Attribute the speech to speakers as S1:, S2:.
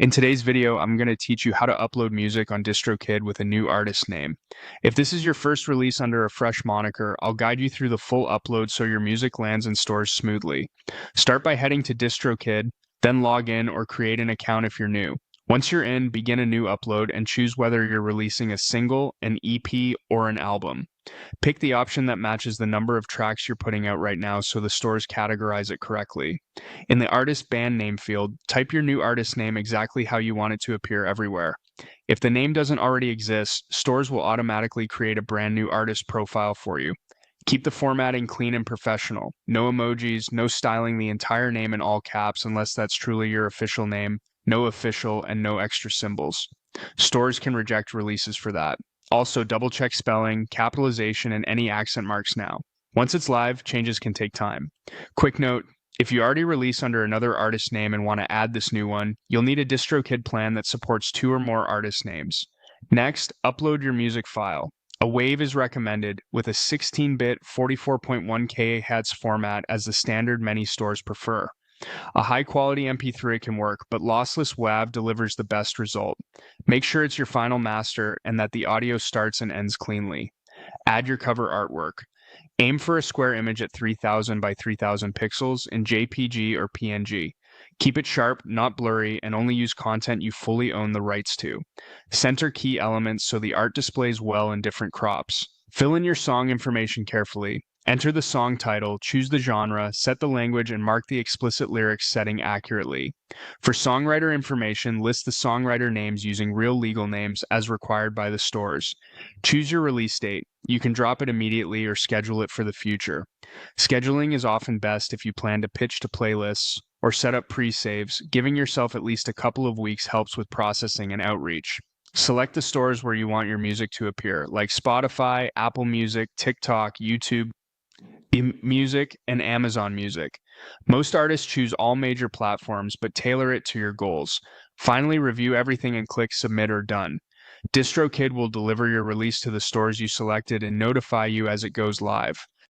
S1: In today's video, I'm going to teach you how to upload music on Distrokid with a new artist name. If this is your first release under a fresh moniker, I'll guide you through the full upload so your music lands in stores smoothly. Start by heading to Distrokid, then log in or create an account if you're new. Once you're in, begin a new upload and choose whether you're releasing a single, an EP, or an album. Pick the option that matches the number of tracks you're putting out right now so the stores categorize it correctly. In the artist band name field, type your new artist name exactly how you want it to appear everywhere. If the name doesn't already exist, stores will automatically create a brand new artist profile for you. Keep the formatting clean and professional. No emojis, no styling the entire name in all caps unless that's truly your official name, no official, and no extra symbols. Stores can reject releases for that. Also, double check spelling, capitalization, and any accent marks now. Once it's live, changes can take time. Quick note, if you already release under another artist name and want to add this new one, you'll need a DistroKid plan that supports 2 or more artist names. Next, upload your music file. A WAV is recommended with a 16-bit 44.1 kHz format as the standard many stores prefer. A high-quality MP3 can work, but lossless WAV delivers the best result. Make sure it's your final master and that the audio starts and ends cleanly. Add your cover artwork. Aim for a square image at 3000 by 3000 pixels in JPG or PNG. Keep it sharp, not blurry, and only use content you fully own the rights to. Center key elements so the art displays well in different crops. Fill in your song information carefully. Enter the song title, choose the genre, set the language, and mark the explicit lyrics setting accurately. For songwriter information, list the songwriter names using real legal names as required by the stores. Choose your release date. You can drop it immediately or schedule it for the future. Scheduling is often best if you plan to pitch to playlists or set up pre-saves. Giving yourself at least a couple of weeks helps with processing and outreach. Select the stores where you want your music to appear, like Spotify, Apple Music, TikTok, YouTube Music, and Amazon Music. Most artists choose all major platforms, but tailor it to your goals. Finally, review everything and click Submit or Done. DistroKid will deliver your release to the stores you selected and notify you as it goes live.